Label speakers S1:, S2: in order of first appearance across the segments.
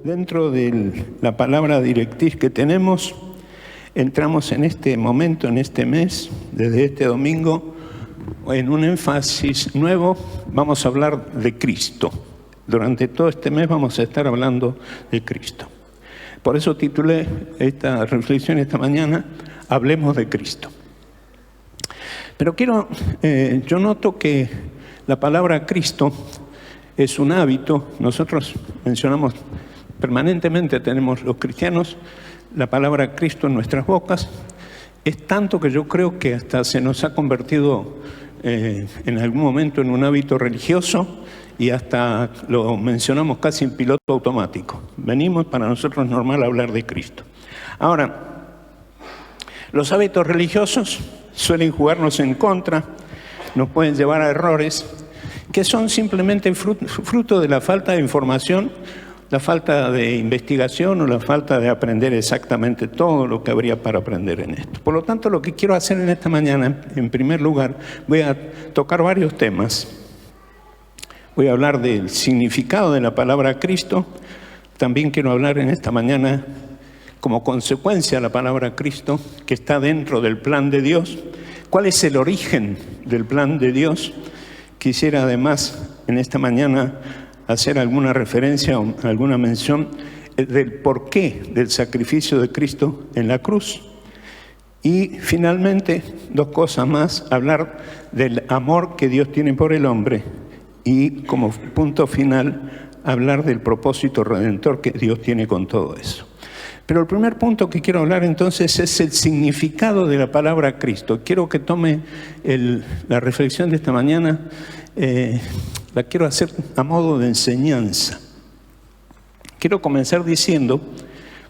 S1: dentro de la palabra directriz que tenemos, entramos en este momento, en este mes, desde este domingo, en un énfasis nuevo. Vamos a hablar de Cristo. Durante todo este mes vamos a estar hablando de Cristo. Por eso titulé esta reflexión esta mañana, Hablemos de Cristo. Pero yo noto que la palabra Cristo es un hábito. Nosotros mencionamos permanentemente, tenemos los cristianos, la palabra Cristo en nuestras bocas. Es tanto que yo creo que hasta se nos ha convertido en algún momento en un hábito religioso y hasta lo mencionamos casi en piloto automático. Venimos, para nosotros es normal hablar de Cristo. Ahora, los hábitos religiosos suelen jugarnos en contra, nos pueden llevar a errores que son simplemente fruto de la falta de información, la falta de investigación o la falta de aprender exactamente todo lo que habría para aprender en esto. Por lo tanto, lo que quiero hacer en esta mañana, en primer lugar, voy a tocar varios temas. Voy a hablar del significado de la palabra Cristo. También quiero hablar en esta mañana, como consecuencia de la palabra Cristo, que está dentro del plan de Dios. ¿Cuál es el origen del plan de Dios? Quisiera además en esta mañana hacer alguna referencia o alguna mención del porqué del sacrificio de Cristo en la cruz. Y finalmente, dos cosas más, hablar del amor que Dios tiene por el hombre y como punto final, hablar del propósito redentor que Dios tiene con todo eso. Pero el primer punto que quiero hablar entonces es el significado de la palabra Cristo. Quiero que tome la reflexión de esta mañana, la quiero hacer a modo de enseñanza. Quiero comenzar diciendo,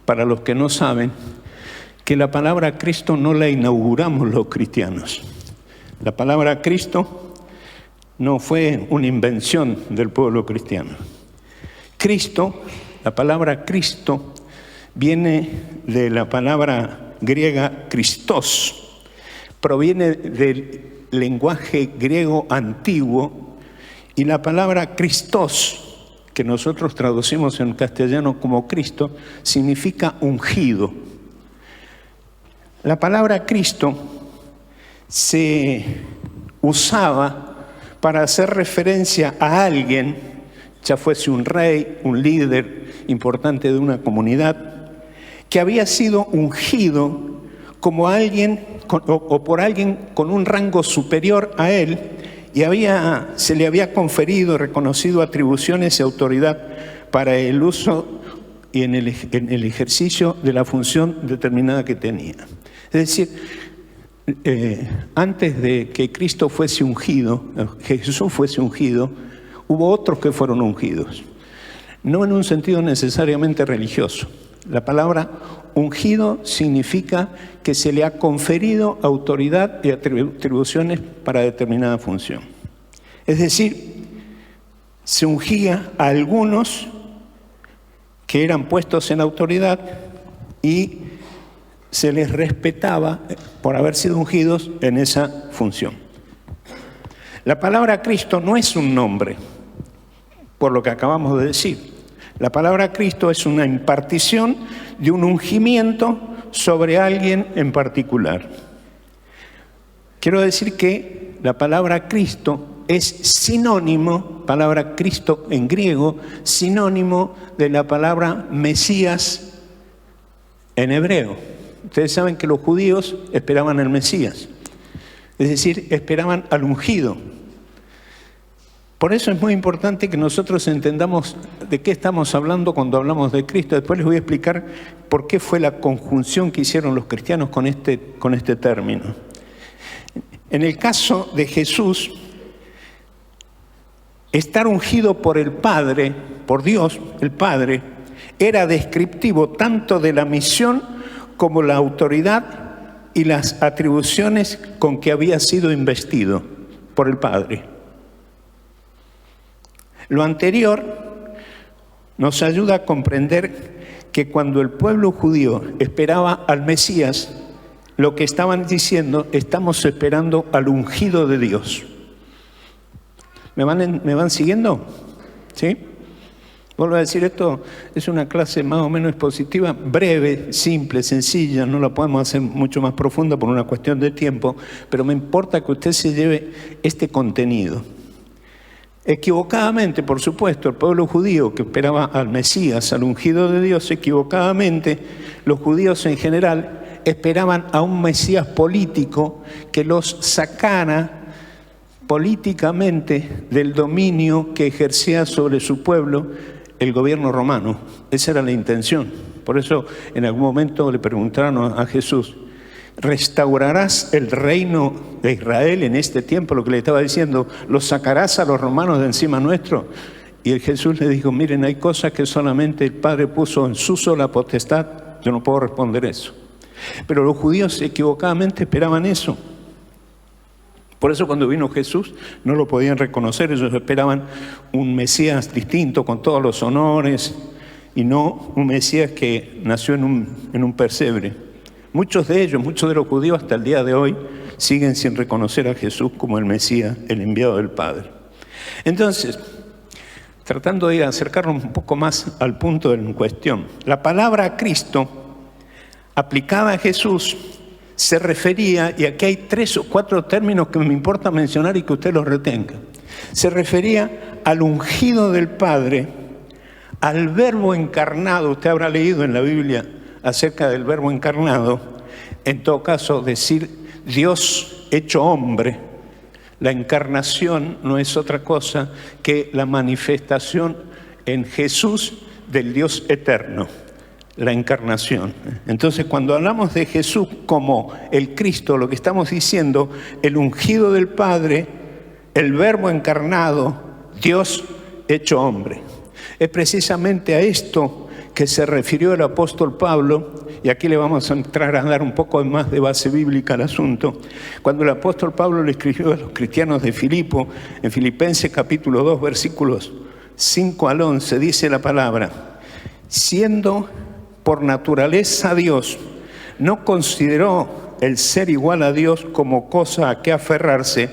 S1: para los que no saben, que la palabra Cristo no la inauguramos los cristianos. La palabra Cristo no fue una invención del pueblo cristiano. Cristo, la palabra Cristo, viene de la palabra griega Christos, proviene del lenguaje griego antiguo, y la palabra Christos, que nosotros traducimos en castellano como Cristo, significa ungido. La palabra Cristo se usaba para hacer referencia a alguien, ya fuese un rey, un líder importante de una comunidad, que había sido ungido como alguien o por alguien con un rango superior a él y se le había conferido, reconocido atribuciones y autoridad para el uso y en el ejercicio de la función determinada que tenía. Es decir, antes de que Cristo fuese ungido, que Jesús fuese ungido, hubo otros que fueron ungidos, no en un sentido necesariamente religioso. La palabra ungido significa que se le ha conferido autoridad y atribuciones para determinada función. Es decir, se ungía a algunos que eran puestos en autoridad y se les respetaba por haber sido ungidos en esa función. La palabra Cristo no es un nombre, por lo que acabamos de decir. La palabra Cristo es una impartición de un ungimiento sobre alguien en particular. Quiero decir que la palabra Cristo es sinónimo, palabra Cristo en griego, sinónimo de la palabra Mesías en hebreo. Ustedes saben que los judíos esperaban al Mesías, es decir, esperaban al ungido. Por eso es muy importante que nosotros entendamos de qué estamos hablando cuando hablamos de Cristo. Después les voy a explicar por qué fue la conjunción que hicieron los cristianos con este término. En el caso de Jesús, estar ungido por el Padre, por Dios, el Padre, era descriptivo tanto de la misión como la autoridad y las atribuciones con que había sido investido por el Padre. Lo anterior nos ayuda a comprender que cuando el pueblo judío esperaba al Mesías, lo que estaban diciendo, estamos esperando al ungido de Dios. ¿Me van siguiendo? ¿Sí? Vuelvo a decir, esto es una clase más o menos expositiva, breve, simple, sencilla, no la podemos hacer mucho más profunda por una cuestión de tiempo, pero me importa que usted se lleve este contenido. Equivocadamente, por supuesto, el pueblo judío que esperaba al Mesías, al ungido de Dios, equivocadamente, los judíos en general esperaban a un Mesías político que los sacara políticamente del dominio que ejercía sobre su pueblo el gobierno romano. Esa era la intención. Por eso en algún momento le preguntaron a Jesús, ¿restaurarás el reino de Israel en este tiempo? Lo que le estaba diciendo, ¿los sacarás a los romanos de encima nuestro? Y el Jesús le dijo, miren, hay cosas que solamente el Padre puso en su sola potestad, yo no puedo responder eso. Pero los judíos equivocadamente esperaban eso. Por eso cuando vino Jesús no lo podían reconocer, ellos esperaban un Mesías distinto con todos los honores y no un Mesías que nació en un pesebre. Muchos de ellos, muchos de los judíos hasta el día de hoy siguen sin reconocer a Jesús como el Mesías, el enviado del Padre. Entonces, tratando de acercarnos un poco más al punto en cuestión, la palabra Cristo aplicada a Jesús se refería, y aquí hay 3 o 4 términos que me importa mencionar y que usted los retenga. Se refería al ungido del Padre, al Verbo encarnado. Usted habrá leído en la Biblia acerca del Verbo encarnado, en todo caso decir Dios hecho hombre. La encarnación no es otra cosa que la manifestación en Jesús del Dios eterno. La encarnación. Entonces, cuando hablamos de Jesús como el Cristo, lo que estamos diciendo, el ungido del Padre, el Verbo encarnado, Dios hecho hombre. Es precisamente a esto que se refirió el apóstol Pablo, y aquí le vamos a entrar a dar un poco más de base bíblica al asunto. Cuando el apóstol Pablo le escribió a los cristianos de Filipo, en Filipenses capítulo 2, versículos 5 al 11, dice la palabra, siendo por naturaleza Dios, no consideró el ser igual a Dios como cosa a que aferrarse,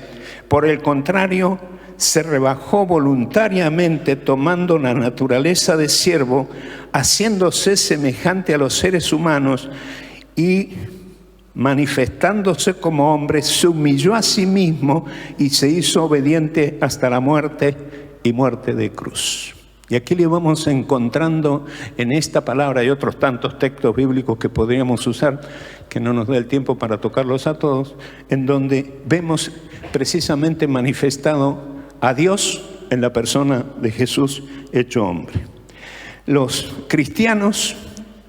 S1: por el contrario, se rebajó voluntariamente tomando la naturaleza de siervo, haciéndose semejante a los seres humanos y manifestándose como hombre, se humilló a sí mismo y se hizo obediente hasta la muerte y muerte de cruz. Y aquí le vamos encontrando en esta palabra y otros tantos textos bíblicos que podríamos usar, que no nos da el tiempo para tocarlos a todos, en donde vemos precisamente manifestado a Dios en la persona de Jesús hecho hombre. Los cristianos,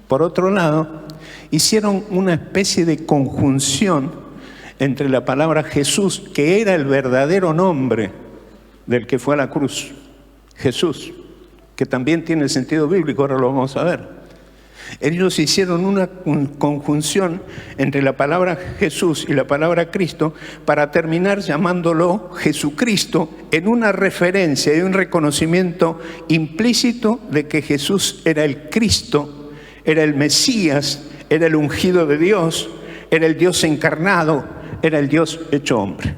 S1: por otro lado, hicieron una especie de conjunción entre la palabra Jesús, que era el verdadero nombre del que fue a la cruz, Jesús, que también tiene sentido bíblico, ahora lo vamos a ver. Ellos hicieron una conjunción entre la palabra Jesús y la palabra Cristo para terminar llamándolo Jesucristo, en una referencia y un reconocimiento implícito de que Jesús era el Cristo, era el Mesías, era el ungido de Dios, era el Dios encarnado, era el Dios hecho hombre.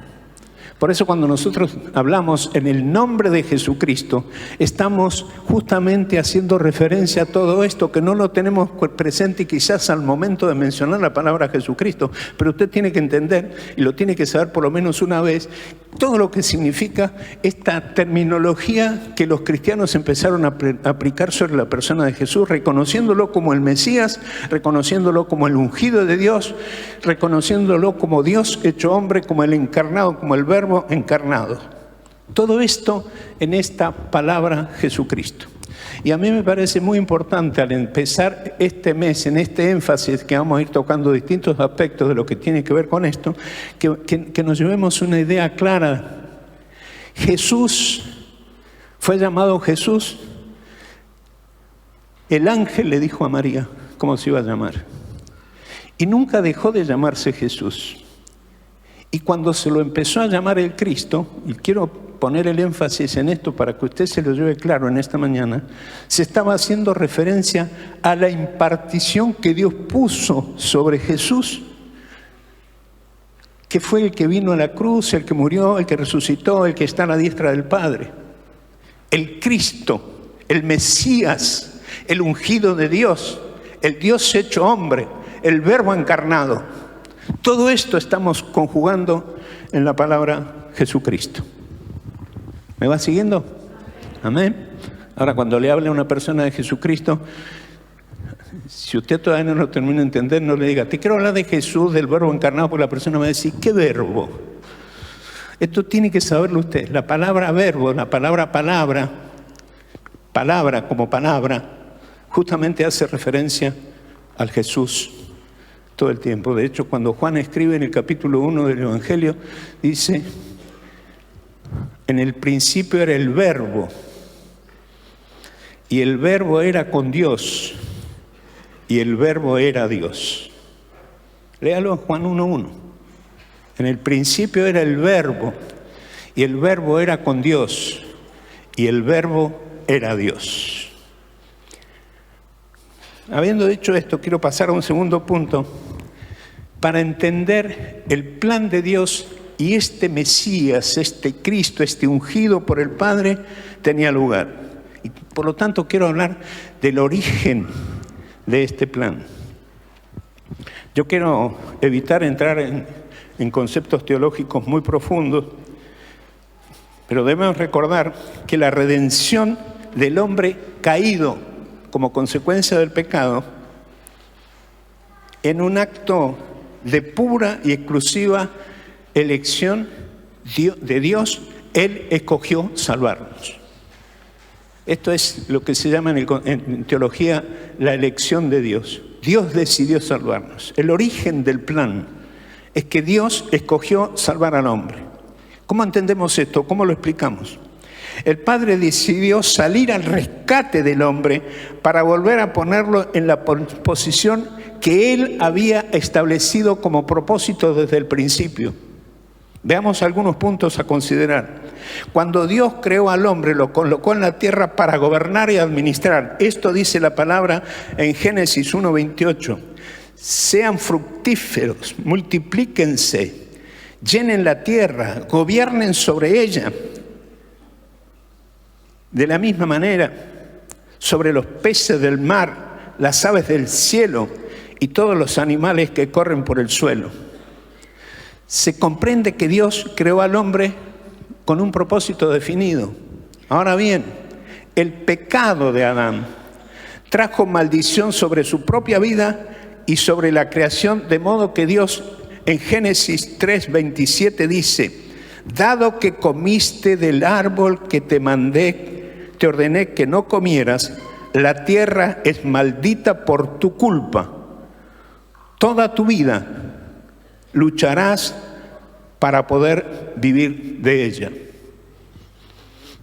S1: Por eso cuando nosotros hablamos en el nombre de Jesucristo, estamos justamente haciendo referencia a todo esto que no lo tenemos presente quizás al momento de mencionar la palabra Jesucristo, pero usted tiene que entender y lo tiene que saber por lo menos una vez, todo lo que significa esta terminología que los cristianos empezaron a aplicar sobre la persona de Jesús, reconociéndolo como el Mesías, reconociéndolo como el ungido de Dios, reconociéndolo como Dios hecho hombre, como el encarnado, como el Verbo encarnado. Todo esto en esta palabra Jesucristo. Y a mí me parece muy importante al empezar este mes, en este énfasis que vamos a ir tocando distintos aspectos de lo que tiene que ver con esto, que nos llevemos una idea clara. Jesús fue llamado Jesús. El ángel le dijo a María cómo se iba a llamar. Y nunca dejó de llamarse Jesús. Y cuando se lo empezó a llamar el Cristo, y quiero poner el énfasis en esto para que usted se lo lleve claro en esta mañana, se estaba haciendo referencia a la impartición que Dios puso sobre Jesús, que fue el que vino a la cruz, el que murió, el que resucitó, el que está a la diestra del Padre. El Cristo, el Mesías, el ungido de Dios, el Dios hecho hombre, el Verbo encarnado. Todo esto estamos conjugando en la palabra Jesucristo. ¿Me va siguiendo? Amén. Ahora, cuando le hable a una persona de Jesucristo, si usted todavía no lo termina de entender, no le diga, te quiero hablar de Jesús, del Verbo encarnado, porque la persona va a decir, ¿qué verbo? Esto tiene que saberlo usted. La palabra verbo, la palabra palabra como palabra, justamente hace referencia al Jesús todo el tiempo. De hecho, cuando Juan escribe en el capítulo 1 del Evangelio, dice, en el principio era el Verbo, y el Verbo era con Dios, y el Verbo era Dios. Léalo, Juan 1:1. En el principio era el Verbo, y el Verbo era con Dios, y el Verbo era Dios. Habiendo dicho esto, quiero pasar a un segundo punto para entender el plan de Dios, y este Mesías, este Cristo, este ungido por el Padre, tenía lugar. Y por lo tanto quiero hablar del origen de este plan. Yo quiero evitar entrar en conceptos teológicos muy profundos, pero debemos recordar que la redención del hombre caído como consecuencia del pecado, en un acto de pura y exclusiva elección de Dios, Él escogió salvarnos. Esto es lo que se llama en teología la elección de Dios. Dios decidió salvarnos. El origen del plan es que Dios escogió salvar al hombre. ¿Cómo entendemos esto? ¿Cómo lo explicamos? El Padre decidió salir al rescate del hombre para volver a ponerlo en la posición que Él había establecido como propósito desde el principio. Veamos algunos puntos a considerar. Cuando Dios creó al hombre, lo colocó en la tierra para gobernar y administrar. Esto dice la palabra en Génesis 1:28. Sean fructíferos, multiplíquense, llenen la tierra, gobiernen sobre ella. De la misma manera, sobre los peces del mar, las aves del cielo y todos los animales que corren por el suelo. Se comprende que Dios creó al hombre con un propósito definido. Ahora bien, el pecado de Adán trajo maldición sobre su propia vida y sobre la creación, de modo que Dios en Génesis 3:27 dice, dado que comiste del árbol que te ordené que no comieras, la tierra es maldita por tu culpa. Toda tu vida lucharás para poder vivir de ella.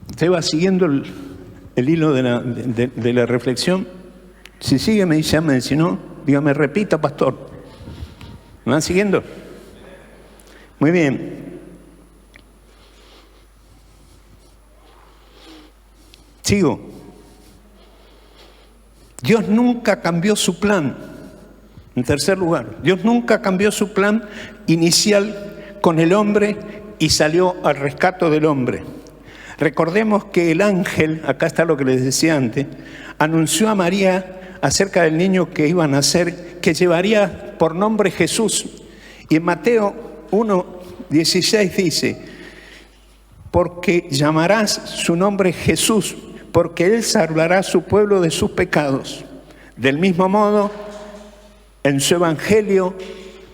S1: ¿Usted va siguiendo el hilo de la reflexión? Si sigue me dice amén, si no, dígame, repita, pastor. ¿Me van siguiendo? Muy bien. Sigo. Dios nunca cambió su plan. En tercer lugar, Dios nunca cambió su plan inicial con el hombre y salió al rescate del hombre. Recordemos que el ángel, acá está lo que les decía antes, anunció a María acerca del niño que iba a nacer, que llevaría por nombre Jesús. Y en Mateo 1:16 dice, porque llamarás su nombre Jesús, porque él salvará a su pueblo de sus pecados. Del mismo modo, en su evangelio,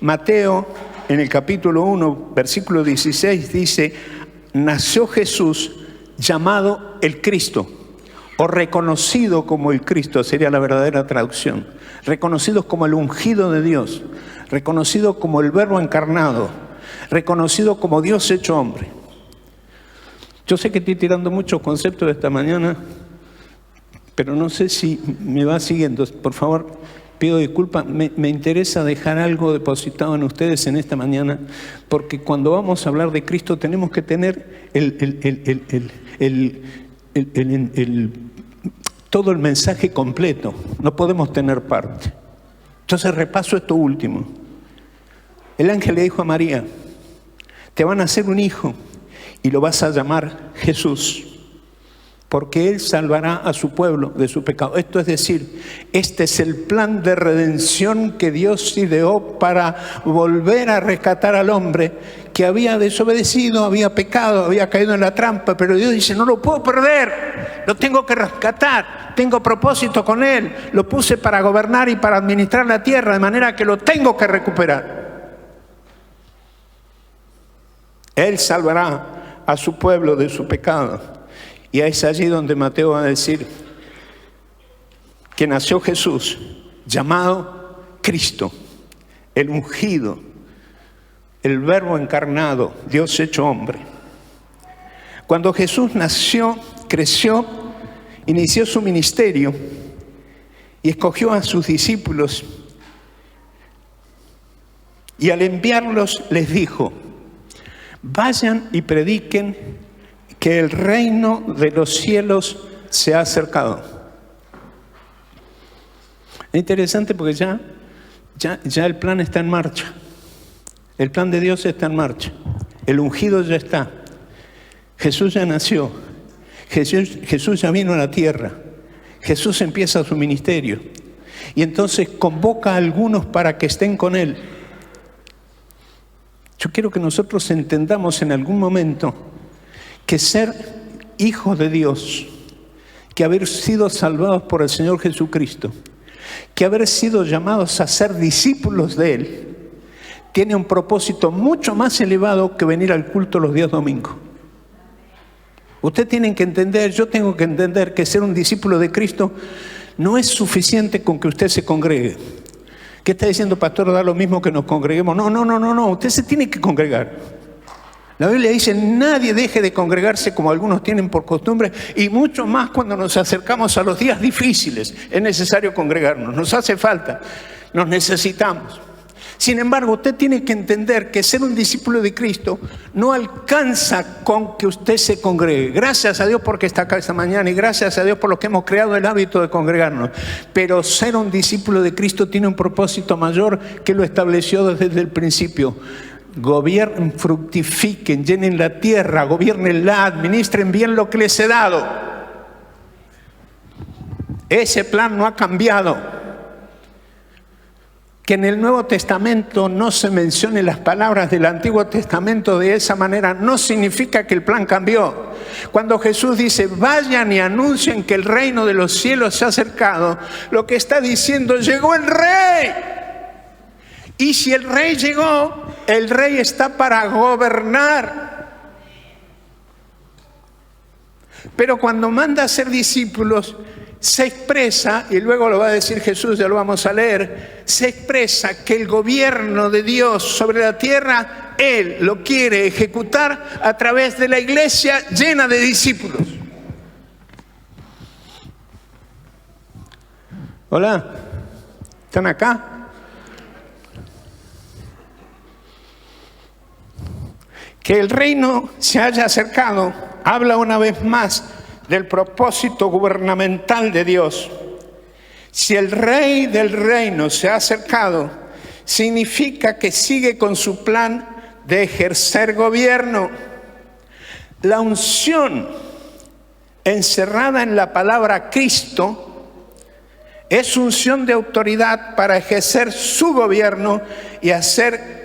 S1: Mateo, en el capítulo 1, versículo 16, dice, nació Jesús llamado el Cristo, o reconocido como el Cristo, sería la verdadera traducción. Reconocido como el ungido de Dios, reconocido como el Verbo encarnado, reconocido como Dios hecho hombre. Yo sé que estoy tirando muchos conceptos esta mañana, pero no sé si me va siguiendo. Por favor, pido disculpas, me interesa dejar algo depositado en ustedes en esta mañana, porque cuando vamos a hablar de Cristo tenemos que tener todo el mensaje completo, no podemos tener parte. Entonces repaso esto último. El ángel le dijo a María, te van a hacer un hijo y lo vas a llamar Jesús, porque Él salvará a su pueblo de su pecado. Esto es decir, este es el plan de redención que Dios ideó para volver a rescatar al hombre que había desobedecido, había pecado, había caído en la trampa, pero Dios dice, no lo puedo perder, lo tengo que rescatar, tengo propósito con Él, lo puse para gobernar y para administrar la tierra, de manera que lo tengo que recuperar. Él salvará a su pueblo de su pecado. Y es allí donde Mateo va a decir que nació Jesús, llamado Cristo, el ungido, el Verbo encarnado, Dios hecho hombre. Cuando Jesús nació, creció, inició su ministerio y escogió a sus discípulos. Y al enviarlos les dijo, vayan y prediquen que el reino de los cielos se ha acercado. Es interesante porque ya el plan está en marcha. El plan de Dios está en marcha. El ungido ya está. Jesús ya nació. Jesús ya vino a la tierra. Jesús empieza su ministerio. Y entonces convoca a algunos para que estén con Él. Yo quiero que nosotros entendamos en algún momento que ser hijos de Dios, que haber sido salvados por el Señor Jesucristo, que haber sido llamados a ser discípulos de Él, tiene un propósito mucho más elevado que venir al culto los días domingos. Ustedes tienen que entender, yo tengo que entender que ser un discípulo de Cristo no es suficiente con que usted se congregue. ¿Qué está diciendo, pastor? Da lo mismo que nos congreguemos. No, usted se tiene que congregar. La Biblia dice, nadie deje de congregarse como algunos tienen por costumbre, y mucho más cuando nos acercamos a los días difíciles. Es necesario congregarnos, nos hace falta, nos necesitamos. Sin embargo, usted tiene que entender que ser un discípulo de Cristo no alcanza con que usted se congregue. Gracias a Dios porque está acá esta mañana y gracias a Dios por lo que hemos creado el hábito de congregarnos. Pero ser un discípulo de Cristo tiene un propósito mayor que lo estableció desde el principio. Gobiernen, fructifiquen, llenen la tierra, gobiernenla, administren bien lo que les he dado. Ese plan no ha cambiado. Que en el Nuevo Testamento no se mencionen las palabras del Antiguo Testamento de esa manera no significa que el plan cambió. Cuando Jesús dice, vayan y anuncien que el reino de los cielos se ha acercado, lo que está diciendo, llegó el Rey. Y si el Rey llegó, el Rey está para gobernar. Pero cuando manda a ser discípulos, se expresa, y luego lo va a decir Jesús, ya lo vamos a leer, se expresa que el gobierno de Dios sobre la tierra, Él lo quiere ejecutar a través de la iglesia llena de discípulos. Hola, ¿están acá? Que el reino se haya acercado, habla una vez más del propósito gubernamental de Dios. Si el Rey del reino se ha acercado, significa que sigue con su plan de ejercer gobierno. La unción encerrada en la palabra Cristo es unción de autoridad para ejercer su gobierno y hacer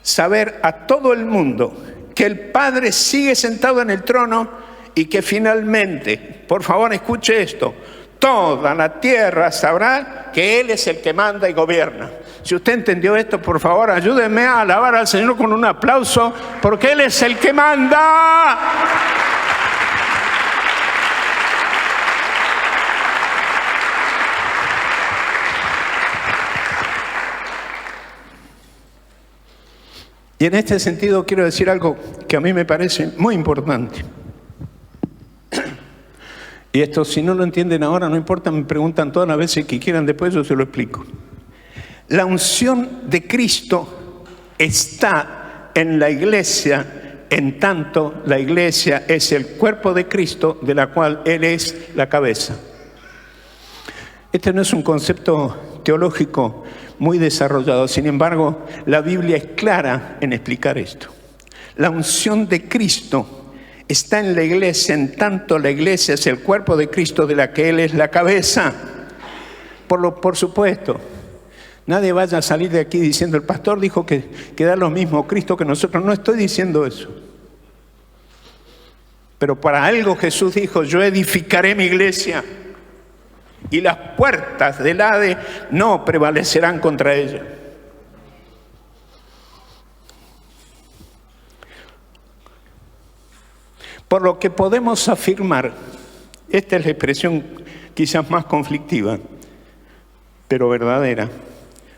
S1: saber a todo el mundo que el Padre sigue sentado en el trono y que finalmente, por favor escuche esto, toda la tierra sabrá que Él es el que manda y gobierna. Si usted entendió esto, por favor ayúdenme a alabar al Señor con un aplauso, porque Él es el que manda. Y en este sentido quiero decir algo que a mí me parece muy importante. Y esto, si no lo entienden ahora, no importa, me preguntan todas las veces que quieran, después yo se lo explico. La unción de Cristo está en la iglesia, en tanto la iglesia es el cuerpo de Cristo, de la cual Él es la cabeza. Este no es un concepto teológico muy desarrollado, sin embargo, la Biblia es clara en explicar esto. La unción de Cristo está en la iglesia, en tanto la iglesia es el cuerpo de Cristo de la que Él es la cabeza. Por supuesto, nadie vaya a salir de aquí diciendo, el pastor dijo que da lo mismo Cristo que nosotros. No estoy diciendo eso. Pero para algo Jesús dijo, yo edificaré mi iglesia y las puertas del Hades no prevalecerán contra ella. Por lo que podemos afirmar, esta es la expresión quizás más conflictiva, pero verdadera,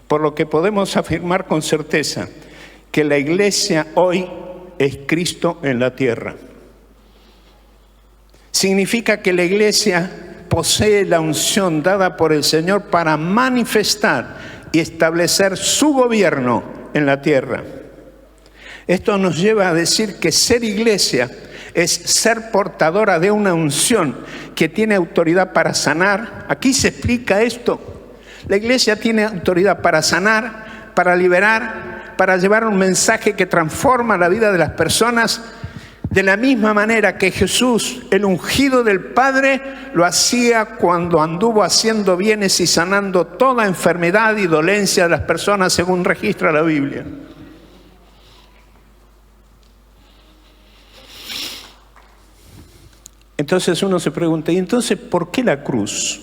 S1: por lo que podemos afirmar con certeza que la iglesia hoy es Cristo en la tierra. Significa que la iglesia posee la unción dada por el Señor para manifestar y establecer su gobierno en la tierra. Esto nos lleva a decir que ser iglesia es ser portadora de una unción que tiene autoridad para sanar. Aquí se explica esto. La iglesia tiene autoridad para sanar, para liberar, para llevar un mensaje que transforma la vida de las personas. De la misma manera que Jesús, el ungido del Padre, lo hacía cuando anduvo haciendo bienes y sanando toda enfermedad y dolencia de las personas, según registra la Biblia. Entonces uno se pregunta, ¿y entonces por qué la cruz?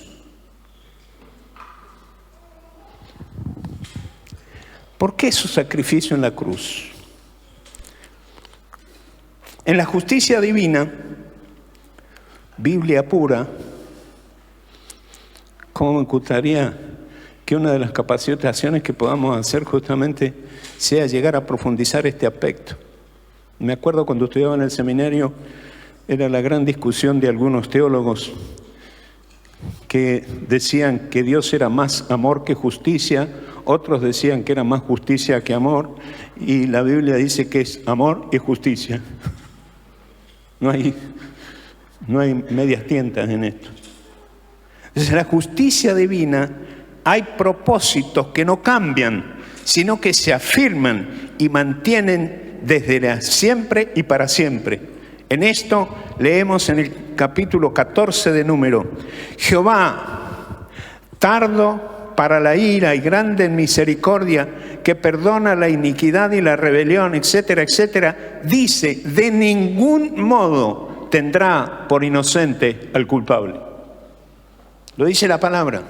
S1: ¿Por qué su sacrificio en la cruz? En la justicia divina, Biblia pura, ¿cómo me gustaría que una de las capacitaciones que podamos hacer justamente sea llegar a profundizar este aspecto? Me acuerdo cuando estudiaba en el seminario, era la gran discusión de algunos teólogos que decían que Dios era más amor que justicia, otros decían que era más justicia que amor, y la Biblia dice que es amor y justicia. No hay medias tintas en esto. Desde la justicia divina hay propósitos que no cambian, sino que se afirman y mantienen desde siempre y para siempre. En esto leemos en el capítulo 14 de Número: Jehová, tardo para la ira y grande en misericordia, que perdona la iniquidad y la rebelión, etcétera, etcétera, dice, de ningún modo tendrá por inocente al culpable. Lo dice la palabra.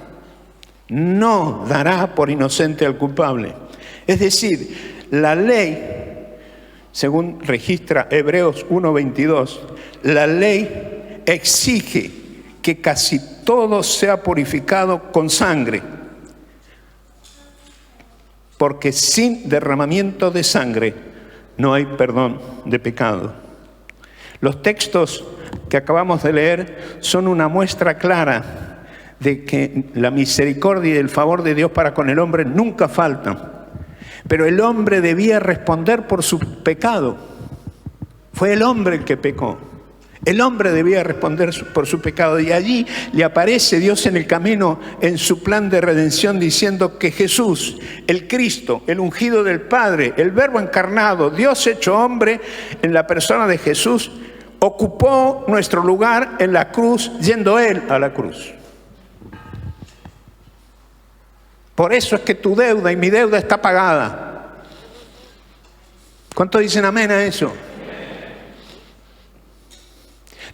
S1: No dará por inocente al culpable. Es decir, la ley, según registra Hebreos 1:22, la ley exige que casi todo sea purificado con sangre, porque sin derramamiento de sangre no hay perdón de pecado. Los textos que acabamos de leer son una muestra clara de que la misericordia y el favor de Dios para con el hombre nunca faltan. Pero el hombre debía responder por su pecado. Fue el hombre el que pecó. El hombre debía responder por su pecado. Y allí le aparece Dios en el camino, en su plan de redención, diciendo que Jesús, el Cristo, el ungido del Padre, el Verbo encarnado, Dios hecho hombre, en la persona de Jesús, ocupó nuestro lugar en la cruz, yendo Él a la cruz. Por eso es que tu deuda y mi deuda está pagada. ¿Cuántos dicen amén a eso?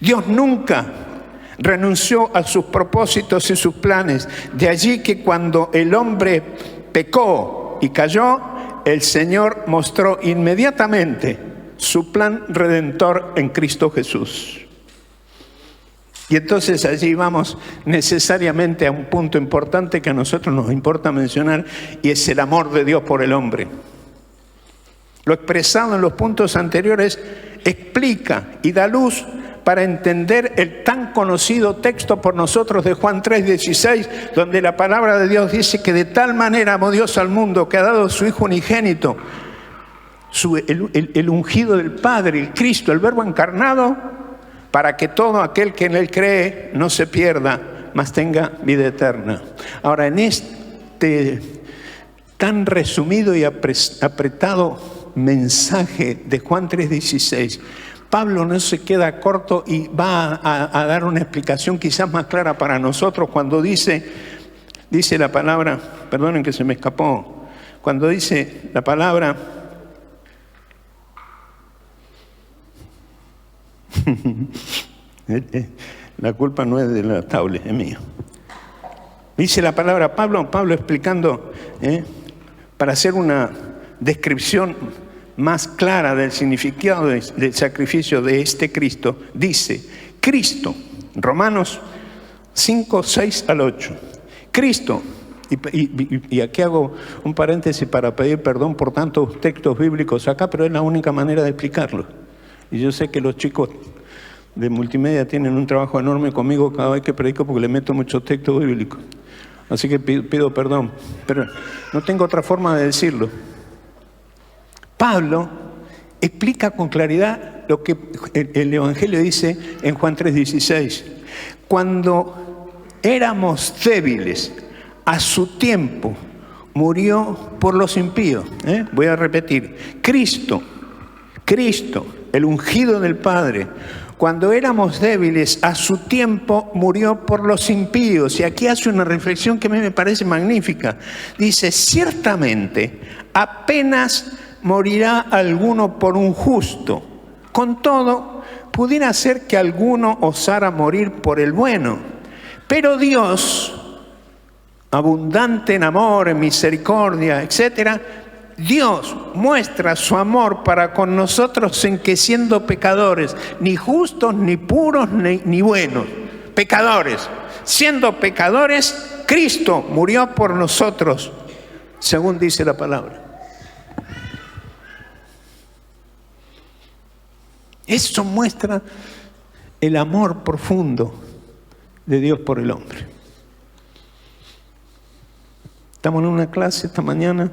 S1: Dios nunca renunció a sus propósitos y sus planes. De allí que cuando el hombre pecó y cayó, el Señor mostró inmediatamente su plan redentor en Cristo Jesús. Y entonces allí vamos necesariamente a un punto importante que a nosotros nos importa mencionar, y es el amor de Dios por el hombre. Lo expresado en los puntos anteriores explica y da luz para entender el tan conocido texto por nosotros de Juan 3:16, donde la palabra de Dios dice que de tal manera amó Dios al mundo que ha dado su Hijo unigénito, el ungido del Padre, el Cristo, el Verbo encarnado, para que todo aquel que en Él cree no se pierda, mas tenga vida eterna. Ahora, en este tan resumido y apretado mensaje de Juan 3:16, Pablo no se queda corto y va a dar una explicación quizás más clara para nosotros cuando dice la palabra, perdonen que se me escapó, cuando dice la palabra, la culpa no es de la tablet, es mía. Dice la palabra Pablo explicando, para hacer una descripción más clara del significado del sacrificio de este Cristo, dice, Cristo, Romanos 5, 6 al 8, Cristo, y aquí hago un paréntesis para pedir perdón por tantos textos bíblicos acá, pero es la única manera de explicarlo. Y yo sé que los chicos de multimedia tienen un trabajo enorme conmigo cada vez que predico porque le meto muchos textos bíblicos. Así que pido perdón, pero no tengo otra forma de decirlo. Pablo explica con claridad lo que el Evangelio dice en Juan 3:16. Cuando éramos débiles, a su tiempo murió por los impíos. Voy a repetir. Cristo, el ungido del Padre, cuando éramos débiles, a su tiempo murió por los impíos. Y aquí hace una reflexión que a mí me parece magnífica. Dice, ciertamente, apenas morirá alguno por un justo. Con todo, pudiera ser que alguno osara morir por el bueno. Pero Dios, abundante en amor, en misericordia, etc., Dios muestra su amor para con nosotros en que siendo pecadores, ni justos, ni puros, ni buenos, pecadores, siendo pecadores, Cristo murió por nosotros, según dice la palabra. Eso muestra el amor profundo de Dios por el hombre. Estamos en una clase esta mañana,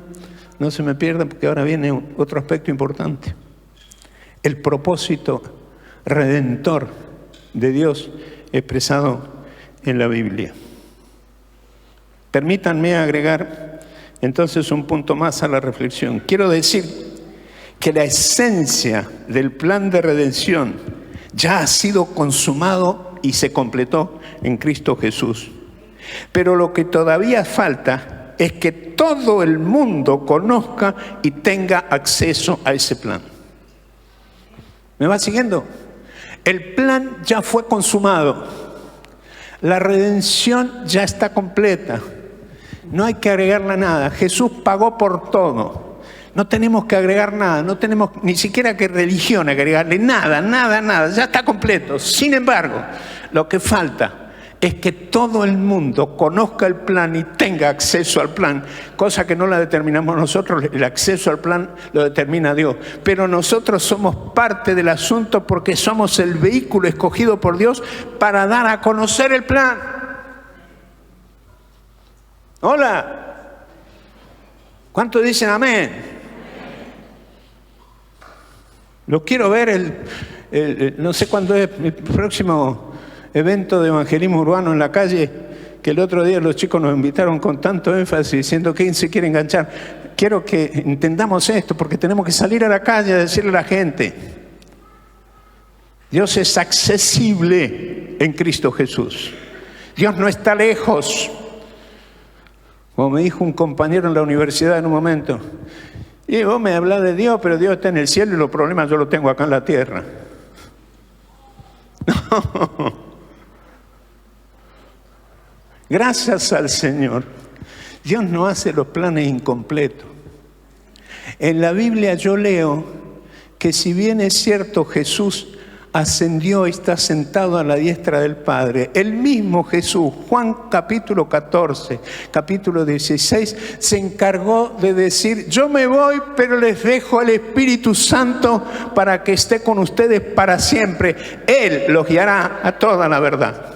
S1: no se me pierda porque ahora viene otro aspecto importante. El propósito redentor de Dios expresado en la Biblia. Permítanme agregar entonces un punto más a la reflexión. Quiero decir que la esencia del plan de redención ya ha sido consumado y se completó en Cristo Jesús. Pero lo que todavía falta es que todo el mundo conozca y tenga acceso a ese plan. ¿Me va siguiendo? El plan ya fue consumado. La redención ya está completa. No hay que agregarle nada. Jesús pagó por todo. No tenemos que agregar nada. No tenemos ni siquiera que religión agregarle nada. Ya está completo. Sin embargo, lo que falta es que todo el mundo conozca el plan y tenga acceso al plan, cosa que no la determinamos nosotros, el acceso al plan lo determina Dios. Pero nosotros somos parte del asunto porque somos el vehículo escogido por Dios para dar a conocer el plan. Hola. ¿Cuántos dicen amén? Lo quiero ver no sé cuándo es el próximo evento de evangelismo urbano en la calle, que el otro día los chicos nos invitaron con tanto énfasis diciendo quién se quiere enganchar. Quiero que entendamos esto porque tenemos que salir a la calle a decirle a la gente, Dios es accesible en Cristo Jesús. Dios no está lejos. Como me dijo un compañero en la universidad en un momento, y vos me hablas de Dios, pero Dios está en el cielo y los problemas yo los tengo acá en la tierra. No. Gracias al Señor, Dios no hace los planes incompletos. En la Biblia yo leo que si bien es cierto Jesús ascendió y está sentado a la diestra del Padre, el mismo Jesús, Juan capítulo 14, capítulo 16, se encargó de decir, yo me voy, pero les dejo al Espíritu Santo para que esté con ustedes para siempre. Él los guiará a toda la verdad.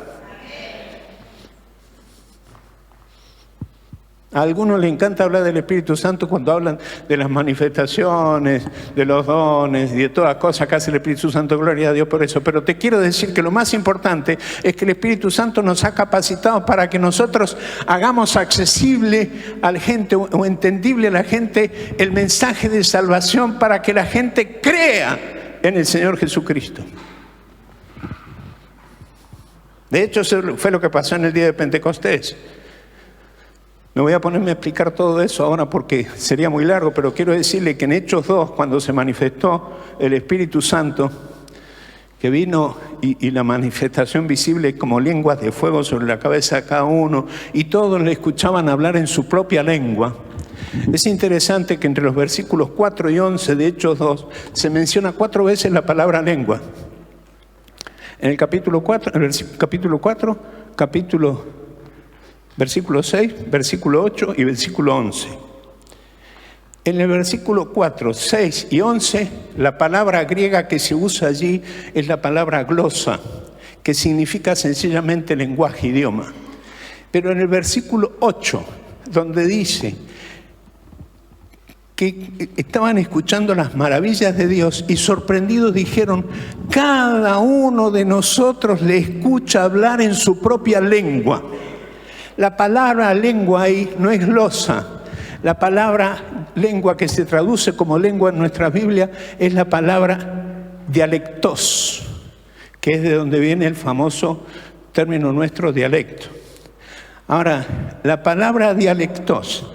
S1: A algunos les encanta hablar del Espíritu Santo cuando hablan de las manifestaciones, de los dones y de todas cosas que hace el Espíritu Santo, gloria a Dios por eso. Pero te quiero decir que lo más importante es que el Espíritu Santo nos ha capacitado para que nosotros hagamos accesible a la gente o entendible a la gente el mensaje de salvación para que la gente crea en el Señor Jesucristo. De hecho, eso fue lo que pasó en el día de Pentecostés. No voy a ponerme a explicar todo eso ahora porque sería muy largo, pero quiero decirle que en Hechos 2, cuando se manifestó el Espíritu Santo, que vino y la manifestación visible como lenguas de fuego sobre la cabeza de cada uno, y todos le escuchaban hablar en su propia lengua. Es interesante que entre los versículos 4 y 11 de Hechos 2 se menciona 4 veces la palabra lengua. En el capítulo 4, versículo 6, versículo 8 y versículo 11. En el versículo 4, 6 y 11, la palabra griega que se usa allí es la palabra glosa, que significa sencillamente lenguaje, idioma. Pero en el versículo 8, donde dice que estaban escuchando las maravillas de Dios y sorprendidos dijeron: cada uno de nosotros le escucha hablar en su propia lengua. La palabra lengua ahí no es glosa. La palabra lengua que se traduce como lengua en nuestra Biblia es la palabra dialectos, que es de donde viene el famoso término nuestro dialecto. Ahora, la palabra dialectos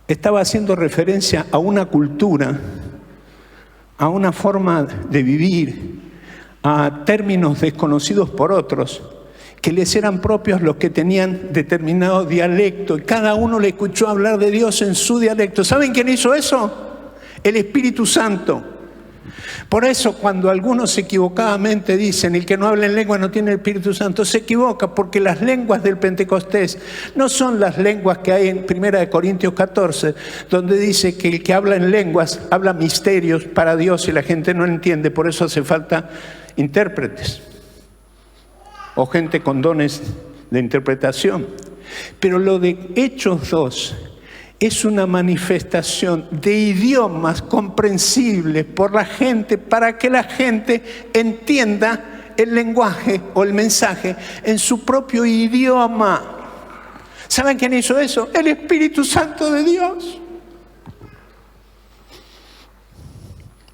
S1: estaba haciendo referencia a una cultura, a una forma de vivir, a términos desconocidos por otros, que les eran propios los que tenían determinado dialecto, y cada uno le escuchó hablar de Dios en su dialecto. ¿Saben quién hizo eso? El Espíritu Santo. Por eso cuando algunos equivocadamente dicen: el que no habla en lengua no tiene el Espíritu Santo, se equivoca, porque las lenguas del Pentecostés no son las lenguas que hay en 1 Corintios 14, donde dice que el que habla en lenguas habla misterios para Dios y la gente no entiende, por eso hace falta intérpretes o gente con dones de interpretación. Pero lo de Hechos 2 es una manifestación de idiomas comprensibles por la gente, para que la gente entienda el lenguaje o el mensaje en su propio idioma. ¿Saben quién hizo eso? El Espíritu Santo de Dios.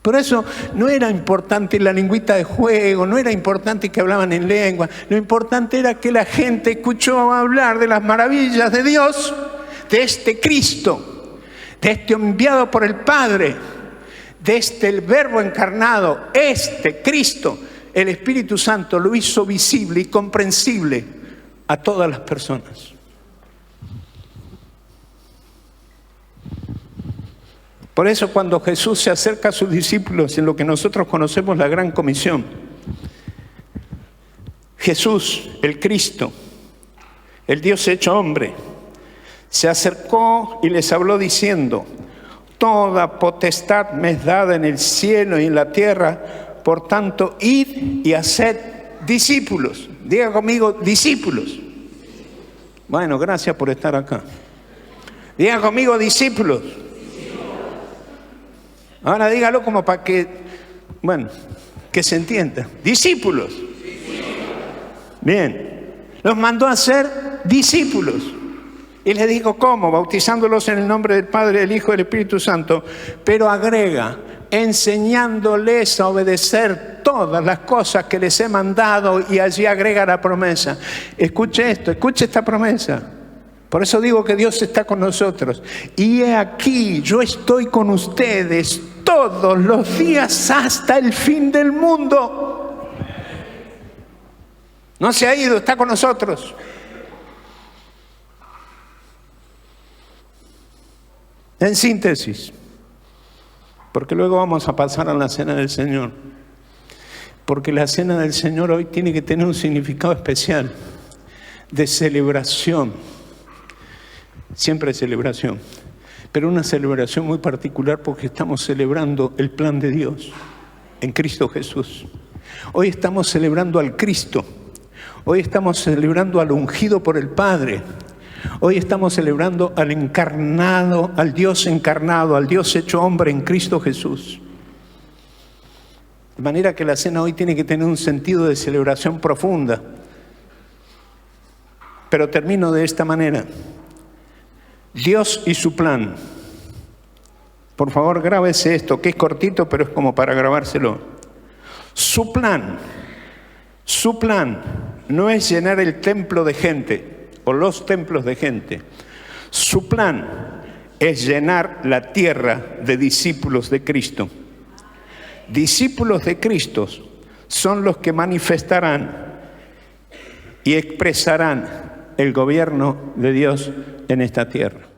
S1: Por eso no era importante la lengüita de juego, no era importante que hablaban en lengua. Lo importante era que la gente escuchó hablar de las maravillas de Dios, de este Cristo, de este enviado por el Padre, de este el Verbo encarnado, este Cristo. El Espíritu Santo lo hizo visible y comprensible a todas las personas. Por eso cuando Jesús se acerca a sus discípulos en lo que nosotros conocemos la Gran Comisión, Jesús, el Cristo, el Dios hecho hombre, se acercó y les habló diciendo: toda potestad me es dada en el cielo y en la tierra, por tanto, id y haced discípulos. Diga conmigo, discípulos. Bueno, gracias por estar acá. Diga conmigo, discípulos. Ahora dígalo como para que, bueno, que se entienda. Discípulos. Bien. Los mandó a ser discípulos. Y les dijo, ¿cómo? Bautizándolos en el nombre del Padre, del Hijo y del Espíritu Santo. Pero agrega, enseñándoles a obedecer todas las cosas que les he mandado, y allí agrega la promesa. Escuche esto, escuche esta promesa. Por eso digo que Dios está con nosotros. Y he aquí, yo estoy con ustedes todos los días hasta el fin del mundo. No se ha ido, está con nosotros. En síntesis, porque luego vamos a pasar a la Cena del Señor. Porque la Cena del Señor hoy tiene que tener un significado especial de celebración. Siempre es celebración, pero una celebración muy particular porque estamos celebrando el plan de Dios en Cristo Jesús. Hoy estamos celebrando al Cristo, hoy estamos celebrando al ungido por el Padre, hoy estamos celebrando al encarnado, al Dios encarnado, al Dios hecho hombre en Cristo Jesús. De manera que la cena hoy tiene que tener un sentido de celebración profunda. Pero termino de esta manera. Dios y su plan Por favor, grábese esto, que es cortito, pero es como para grabárselo. Su plan no es llenar el templo de gente o los templos de gente. Su plan es llenar la tierra de discípulos de Cristo. Discípulos de Cristo son los que manifestarán y expresarán el gobierno de Dios en esta tierra.